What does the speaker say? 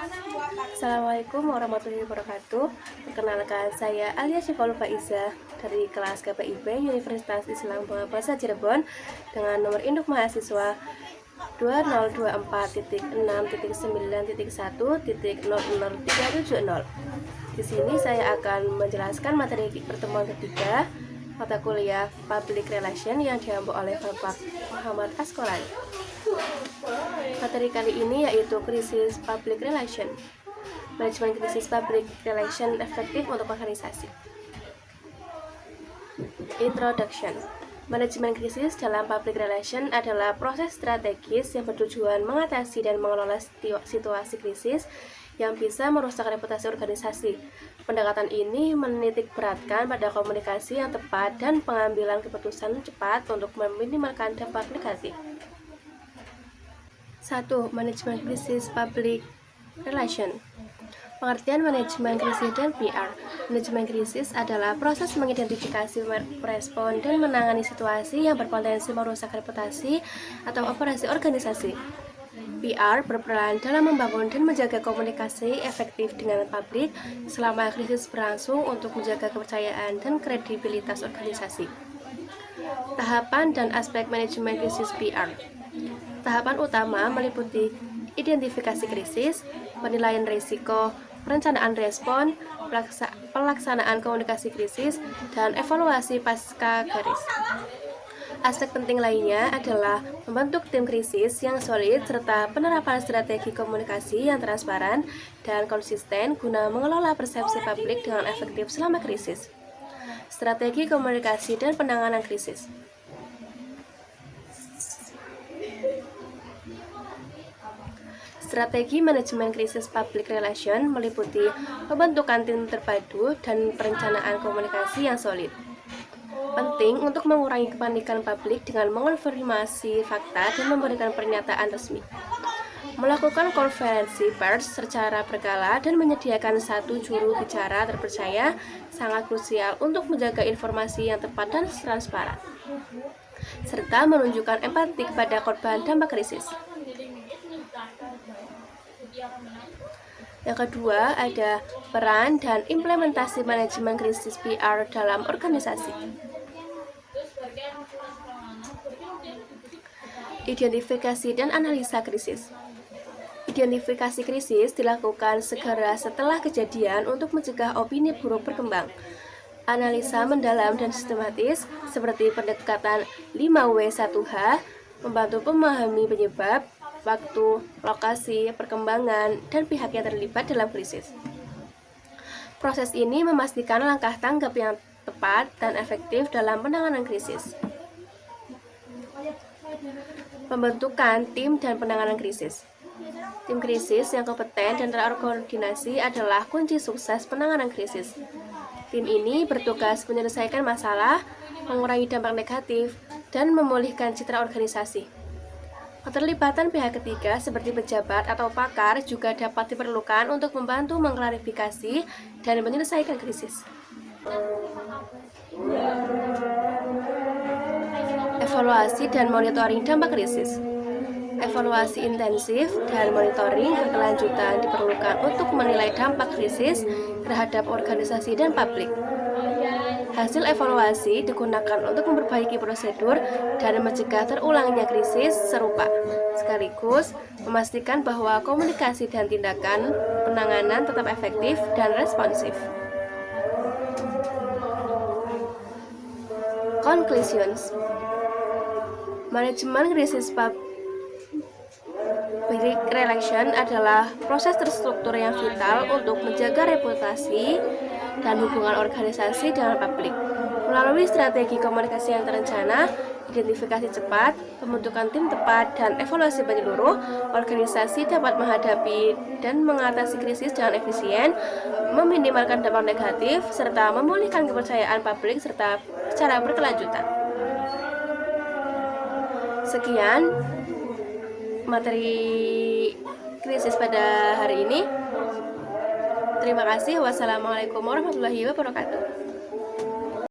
Assalamualaikum warahmatullahi wabarakatuh. Perkenalkan, saya Alia Syifaul Faiza dari kelas KPIB Universitas Islam Bangsa Cirebon dengan nomor induk mahasiswa 2024.6.9.1.00370. Di sini saya akan menjelaskan materi pertemuan ketiga mata kuliah Public Relation yang diambil oleh Bapak Muhammad Asqolani. Materi kali ini yaitu krisis public relation. Manajemen krisis public relation efektif untuk organisasi. Introduction. Manajemen krisis dalam public relation adalah proses strategis yang bertujuan mengatasi dan mengelola situasi krisis yang bisa merusak reputasi organisasi. Pendekatan ini menitik beratkan pada komunikasi yang tepat dan pengambilan keputusan cepat untuk meminimalkan dampak negatif. 1. Manajemen krisis public relation. Pengertian manajemen krisis dan PR. Manajemen krisis adalah proses mengidentifikasi, merespon, dan menangani situasi yang berpotensi merusak reputasi atau operasi organisasi. PR berperan dalam membangun dan menjaga komunikasi efektif dengan publik selama krisis berlangsung untuk menjaga kepercayaan dan kredibilitas organisasi. Tahapan dan aspek manajemen krisis PR. Tahapan utama meliputi identifikasi krisis, penilaian risiko, perencanaan respon, pelaksanaan komunikasi krisis, dan evaluasi pasca krisis. Aspek penting lainnya adalah membentuk tim krisis yang solid serta penerapan strategi komunikasi yang transparan dan konsisten guna mengelola persepsi publik dengan efektif selama krisis. Strategi komunikasi dan penanganan krisis. Strategi manajemen krisis public relation meliputi pembentukan tim terpadu dan perencanaan komunikasi yang solid. Penting untuk mengurangi kepanikan publik dengan mengonfirmasi fakta dan memberikan pernyataan resmi. Melakukan konferensi pers secara berkala dan menyediakan satu juru bicara terpercaya sangat krusial untuk menjaga informasi yang tepat dan transparan, serta menunjukkan empati kepada korban dampak krisis. Yang kedua, ada peran dan implementasi manajemen krisis PR dalam organisasi. Identifikasi dan analisa krisis. Identifikasi krisis dilakukan segera setelah kejadian untuk mencegah opini buruk berkembang. Analisa mendalam dan sistematis seperti pendekatan 5W1H membantu memahami penyebab, waktu, lokasi, perkembangan, dan pihak yang terlibat dalam krisis. Proses ini memastikan langkah tanggap yang tepat dan efektif dalam penanganan krisis. Pembentukan tim dan penanganan krisis. Tim krisis yang kompeten dan terkoordinasi adalah kunci sukses penanganan krisis. Tim ini bertugas menyelesaikan masalah, mengurangi dampak negatif, dan memulihkan citra organisasi. Keterlibatan pihak ketiga seperti pejabat atau pakar juga dapat diperlukan untuk membantu mengklarifikasi dan menyelesaikan krisis. Evaluasi dan monitoring dampak krisis. Evaluasi intensif dan monitoring berkelanjutan diperlukan untuk menilai dampak krisis terhadap organisasi dan publik. Hasil evaluasi digunakan untuk memperbaiki prosedur dan mencegah terulangnya krisis serupa, sekaligus memastikan bahwa komunikasi dan tindakan penanganan tetap efektif dan responsif. Conclusions. Manajemen krisis public relation adalah proses terstruktur yang vital untuk menjaga reputasi dan hubungan organisasi dengan publik. Melalui strategi komunikasi yang terencana, identifikasi cepat, pembentukan tim tepat, dan evaluasi menyeluruh, organisasi dapat menghadapi dan mengatasi krisis dengan efisien, meminimalkan dampak negatif, serta memulihkan kepercayaan publik secara berkelanjutan. Sekian materi krisis pada hari ini. Terima kasih. Wassalamualaikum warahmatullahi wabarakatuh.